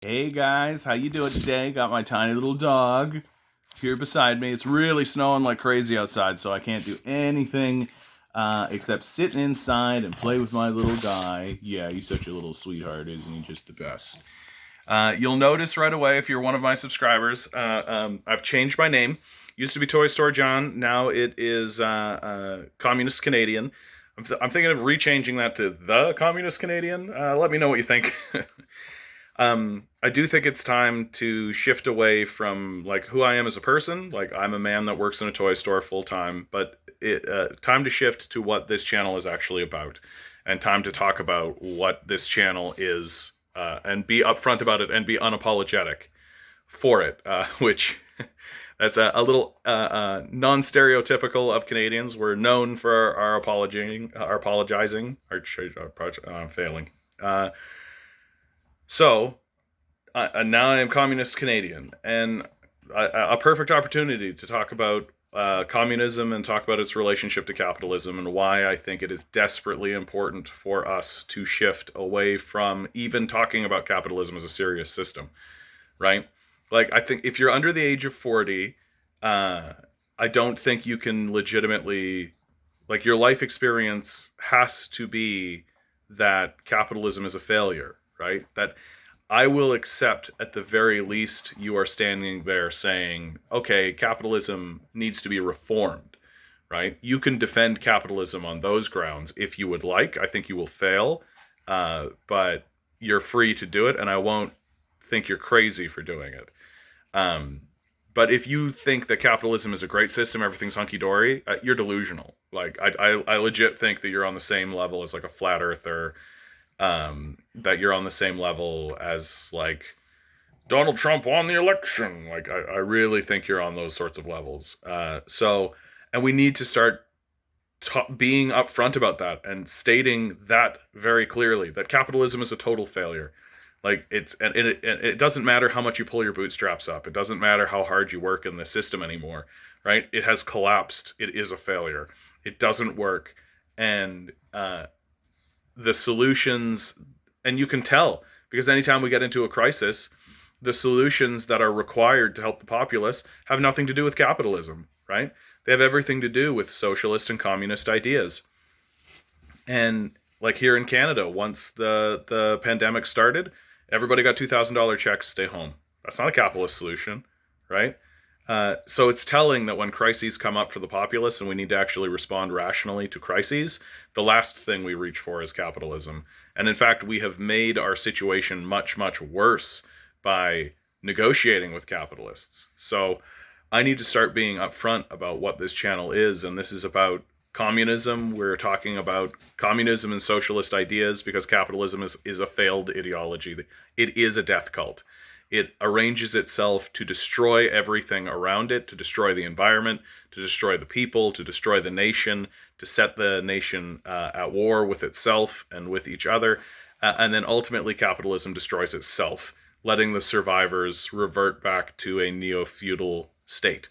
Hey guys, how you doing today? Got my tiny little dog here beside me. It's really snowing like crazy outside, so I can't do anything except sit inside and play with my little guy. Yeah, he's such a little sweetheart, isn't he? Just the best. You'll notice right away if you're one of my subscribers, I've changed my name. Used to be Toy Store John. Now it is Communist Canadian. I'm thinking of rechanging that to the Communist Canadian. Let me know what you think. I do think it's time to shift away from like who I am as a person. Like I'm a man that works in a toy store full time, but time to shift to what this channel is actually about, and time to talk about what this channel is, and be upfront about it and be unapologetic for it. Which that's a little non-stereotypical of Canadians. We're known for our apologizing, failing. So now I am Communist Canadian, and a perfect opportunity to talk about communism and talk about its relationship to capitalism and why I think it is desperately important for us to shift away from even talking about capitalism as a serious system, right? Like, I think if you're under the age of 40, I don't think you can legitimately, like, your life experience has to be that capitalism is a failure, right? That I will accept at the very least you are standing there saying, okay, capitalism needs to be reformed, right? You can defend capitalism on those grounds if you would like. I think you will fail, but you're free to do it, and I won't think you're crazy for doing it. Um, but if you think that capitalism is a great system, everything's hunky dory, you're delusional. Like I legit think that you're on the same level as like a flat earther, that you're on the same level as like Donald Trump won the election. Like I really think you're on those sorts of levels. And we need to start being upfront about that and stating that very clearly that capitalism is a total failure. Like it doesn't matter how much you pull your bootstraps up. It doesn't matter how hard you work in the system anymore, right? It has collapsed. It is a failure. It doesn't work, and the solutions, and you can tell because anytime we get into a crisis, the solutions that are required to help the populace have nothing to do with capitalism, right? They have everything to do with socialist and communist ideas. And like here in Canada, once the pandemic started, everybody got $2,000 checks, stay home. That's not a capitalist solution, right? So it's telling that when crises come up for the populace and we need to actually respond rationally to crises, the last thing we reach for is capitalism. And in fact, we have made our situation much, much worse by negotiating with capitalists. So I need to start being upfront about what this channel is. And this is about communism. We're talking about communism and socialist ideas because capitalism is a failed ideology. It is a death cult. It arranges itself to destroy everything around it, to destroy the environment, to destroy the people, to destroy the nation, to set the nation at war with itself and with each other. And then ultimately capitalism destroys itself, letting the survivors revert back to a neo-feudal state,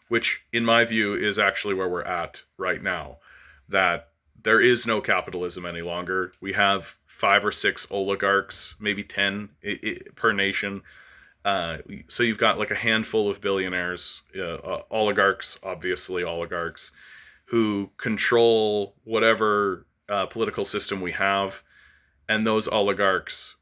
which in my view is actually where we're at right now. That there is no capitalism any longer. We have 5 or 6 oligarchs, maybe 10 per nation. So you've got like a handful of billionaires, oligarchs, obviously oligarchs, who control whatever political system we have, and those oligarchs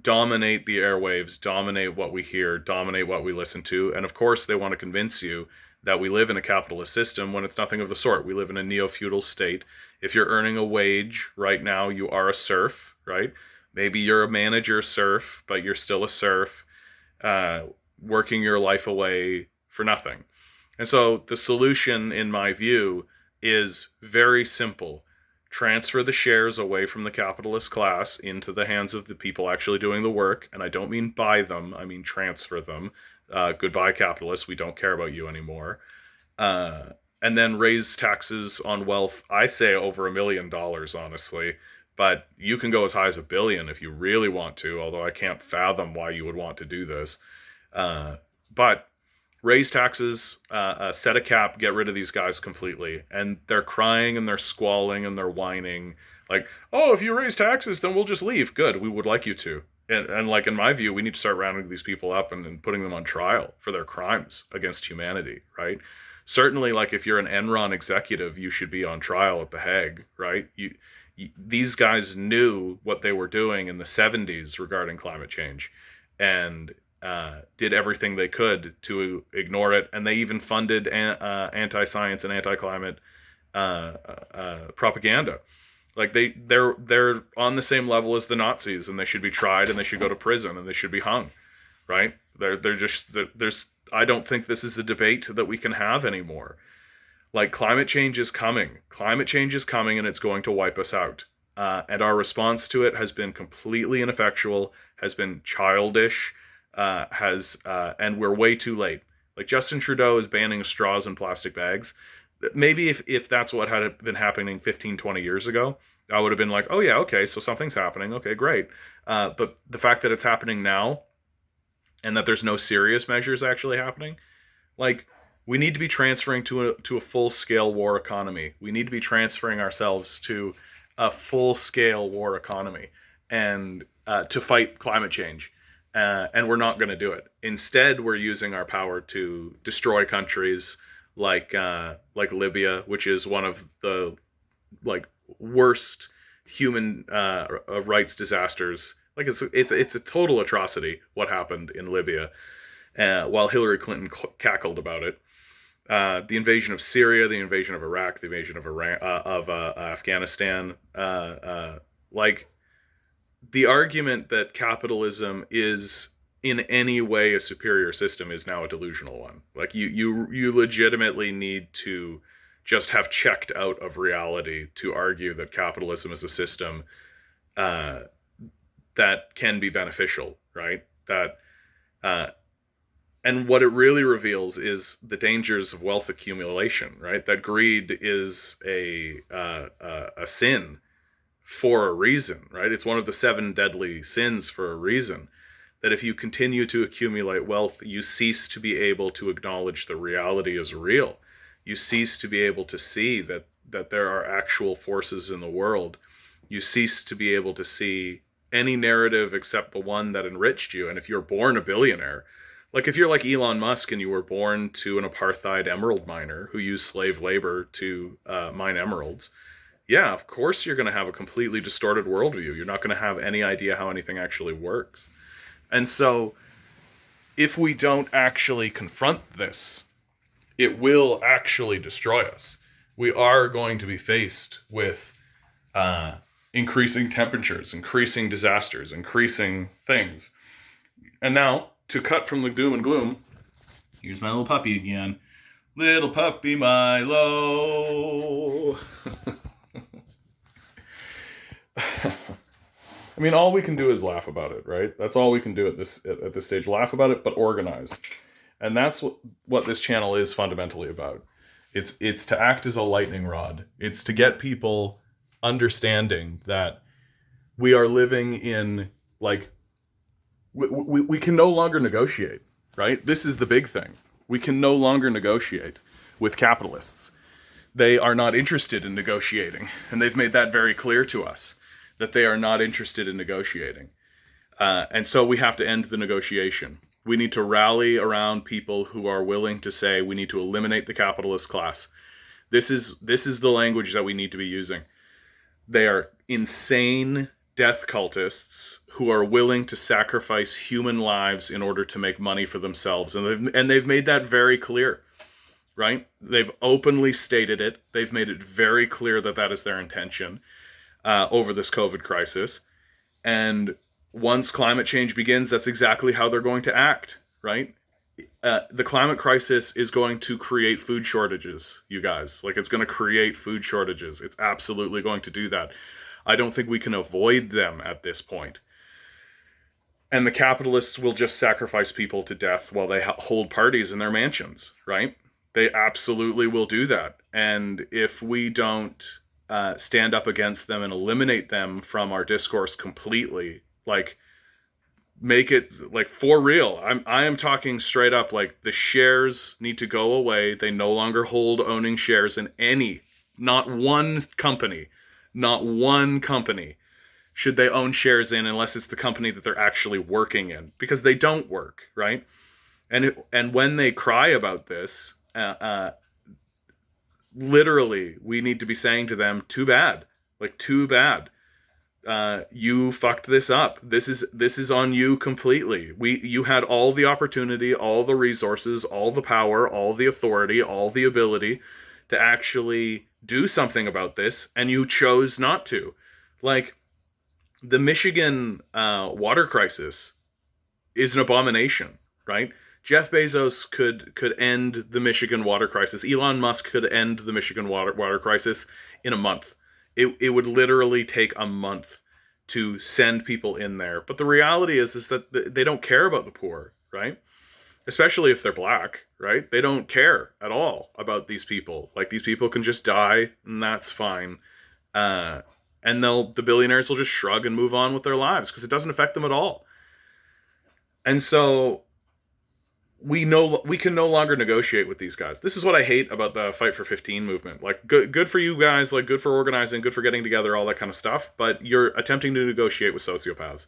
dominate the airwaves, dominate what we hear, dominate what we listen to, and of course they want to convince you that we live in a capitalist system when it's nothing of the sort. We live in a neo-feudal state. If you're earning a wage right now, you are a serf, right? Maybe you're a manager serf, but you're still a serf, working your life away for nothing. And so the solution, in my view, is very simple. Transfer the shares away from the capitalist class into the hands of the people actually doing the work. And I don't mean buy them, I mean transfer them. Goodbye, capitalists, we don't care about you anymore. And then raise taxes on wealth, I say over $1 million, honestly. But you can go as high as $1 billion if you really want to, although I can't fathom why you would want to do this. But raise taxes, set a cap, get rid of these guys completely. And they're crying and they're squalling and they're whining. Like, oh, if you raise taxes, then we'll just leave. Good, we would like you to. And like, in my view, we need to start rounding these people up and putting them on trial for their crimes against humanity, right? Certainly, like, if you're an Enron executive, you should be on trial at The Hague, right? These guys knew what they were doing in the 70s regarding climate change, and did everything they could to ignore it. And they even funded anti-science and anti-climate propaganda. Like, they're on the same level as the Nazis, and they should be tried, and they should go to prison, and they should be hung, right? There's I don't think this is a debate that we can have anymore. Like, climate change is coming. Climate change is coming, and it's going to wipe us out. And our response to it has been completely ineffectual, has been childish, and we're way too late. Like, Justin Trudeau is banning straws and plastic bags. Maybe if that's what had been happening 15, 20 years ago, I would have been like, oh yeah, okay, so something's happening. Okay, great. But the fact that it's happening now, and that there's no serious measures actually happening, like, we need to be transferring to a full-scale war economy. We need to be transferring ourselves to a full-scale war economy, and to fight climate change. And we're not going to do it. Instead, we're using our power to destroy countries like Libya, which is one of the, like, worst human rights disasters. Like, it's a total atrocity what happened in Libya, while Hillary Clinton cackled about it. The invasion of Syria, the invasion of Iraq, the invasion of Afghanistan. Like, the argument that capitalism is in any way a superior system is now a delusional one. Like, you legitimately need to just have checked out of reality to argue that capitalism is a system that can be beneficial, right? That and what it really reveals is the dangers of wealth accumulation, right? That greed is a sin for a reason, right? It's one of the 7 deadly sins for a reason. That if you continue to accumulate wealth, you cease to be able to acknowledge the reality as real. You cease to be able to see that there are actual forces in the world. You cease to be able to see any narrative except the one that enriched you. And if you're born a billionaire, like, if you're like Elon Musk and you were born to an apartheid emerald miner who used slave labor to mine emeralds, yeah, of course you're going to have a completely distorted worldview. You're not going to have any idea how anything actually works. And so, if we don't actually confront this, it will actually destroy us. We are going to be faced with increasing temperatures, increasing disasters, increasing things. And now, to cut from the doom and gloom, here's my little puppy again. Little puppy Milo. I mean, all we can do is laugh about it, right? That's all we can do at this stage. Laugh about it, but organize. And that's what this channel is fundamentally about. It's to act as a lightning rod. It's to get people understanding that we are living in, like, we can no longer negotiate, right? This is the big thing. We can no longer negotiate with capitalists. They are not interested in negotiating, and they've made that very clear to us, that they are not interested in negotiating. And so we have to end the negotiation. We need to rally around people who are willing to say we need to eliminate the capitalist class. This is the language that we need to be using. They are insane death cultists who are willing to sacrifice human lives in order to make money for themselves. And they've made that very clear, right? They've openly stated it. They've made it very clear that that is their intention over this COVID crisis. And once climate change begins, that's exactly how they're going to act, right? The climate crisis is going to create food shortages, you guys. Like, it's going to create food shortages. It's absolutely going to do that. I don't think we can avoid them at this point. And the capitalists will just sacrifice people to death while they hold parties in their mansions, right? They absolutely will do that. And if we don't stand up against them and eliminate them from our discourse completely, like, make it, like, for real. I am talking straight up, like, the shares need to go away. They no longer hold owning shares in not one company should they own shares in unless it's the company that they're actually working in, because they don't work, right? And when they cry about this, literally, we need to be saying to them, "Too bad, like too bad. You fucked this up. This is on you completely. You had all the opportunity, all the resources, all the power, all the authority, all the ability to actually do something about this, and you chose not to." Like, the Michigan water crisis is an abomination, right? Jeff Bezos could end the Michigan water crisis. Elon Musk could end the Michigan water crisis in a month. It would literally take a month to send people in there. But the reality is that they don't care about the poor, right? Especially if they're black, right? They don't care at all about these people. Like, these people can just die, and that's fine. And the billionaires will just shrug and move on with their lives because it doesn't affect them at all. And so we can no longer negotiate with these guys. This is what I hate about the Fight for 15 movement. Like, good for you guys, like, good for organizing, good for getting together, all that kind of stuff, but you're attempting to negotiate with sociopaths.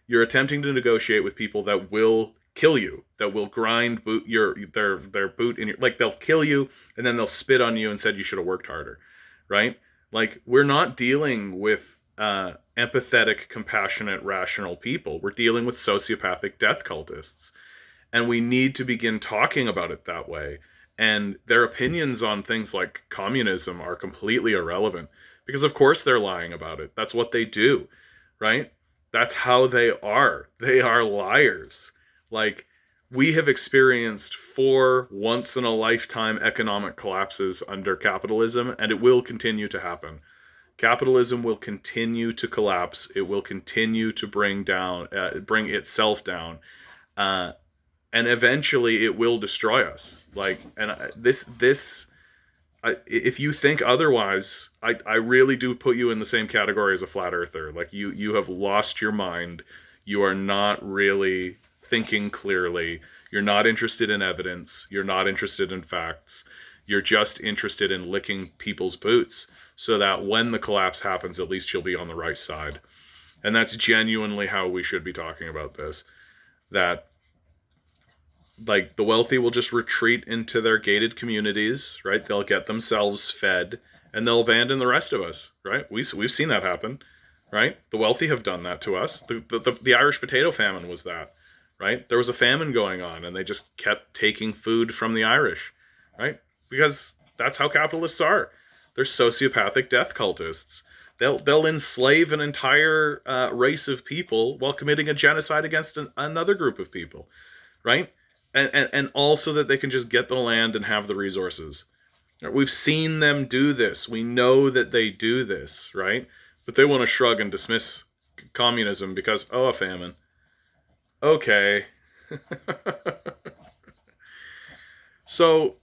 You're attempting to negotiate with people that will kill you, that will grind their boot in your, like, they'll kill you and then they'll spit on you and said you should have worked harder, right? Like, we're not dealing with empathetic, compassionate, rational people. We're dealing with sociopathic death cultists. And we need to begin talking about it that way. And their opinions on things like communism are completely irrelevant. Because of course they're lying about it. That's what they do, right? That's how they are. They are liars. Like, we have experienced 4 once-in-a-lifetime economic collapses under capitalism, and it will continue to happen. Capitalism will continue to collapse. It will continue to bring itself down. And eventually it will destroy us. Like, and if you think otherwise, I really do put you in the same category as a flat earther. Like, you have lost your mind. You are not really thinking clearly. You're not interested in evidence. You're not interested in facts. You're just interested in licking people's boots so that when the collapse happens, at least you'll be on the right side. And that's genuinely how we should be talking about this. That, like, the wealthy will just retreat into their gated communities, right? They'll get themselves fed, and they'll abandon the rest of us, right? We've seen that happen, right? The wealthy have done that to us. The Irish potato famine was that, right? There was a famine going on, and they just kept taking food from the Irish, right? Because that's how capitalists are. They're sociopathic death cultists. They'll enslave an entire race of people while committing a genocide against another group of people, right? And also that they can just get the land and have the resources. We've seen them do this. We know that they do this, right? But they want to shrug and dismiss communism because, oh, a famine. Okay. So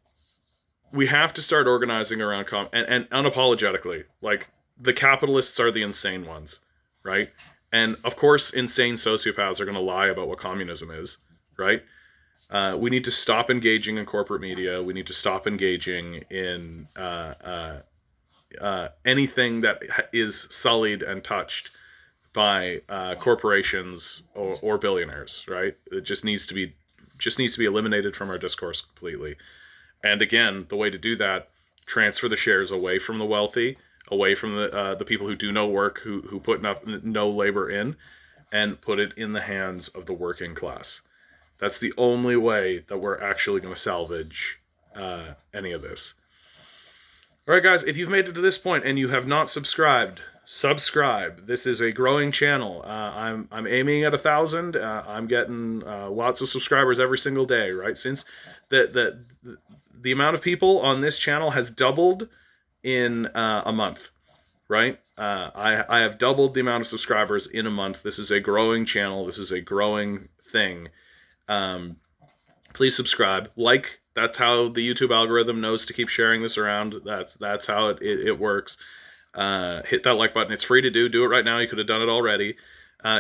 we have to start organizing around and unapologetically. Like, the capitalists are the insane ones, right? And of course, insane sociopaths are going to lie about what communism is, right? We need to stop engaging in corporate media. We need to stop engaging in anything that is sullied and touched by corporations or billionaires. Right? It just needs to be eliminated from our discourse completely. And again, the way to do that: transfer the shares away from the wealthy, away from the people who do no work, who put no labor in, and put it in the hands of the working class. That's the only way that we're actually going to salvage any of this. All right, guys, if you've made it to this point and you have not subscribed, subscribe. This is a growing channel. I'm aiming at 1,000. I'm getting lots of subscribers every single day, right? Since the amount of people on this channel has doubled in a month, right? I have doubled the amount of subscribers in a month. This is a growing channel. This is a growing thing. Please subscribe, like. That's how the YouTube algorithm knows to keep sharing this around. That's how it works. Hit that like button. It's free to do. Do it right now. You could have done it already.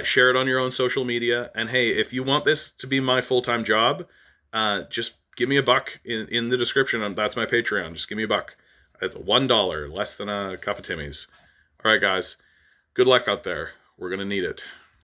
Share it on your own social media. And hey, if you want this to be my full-time job, just give me $1 in the description. That's my Patreon. Just give me $1. It's $1, less than a cup of Timmy's. All right, guys. Good luck out there. We're going to need it.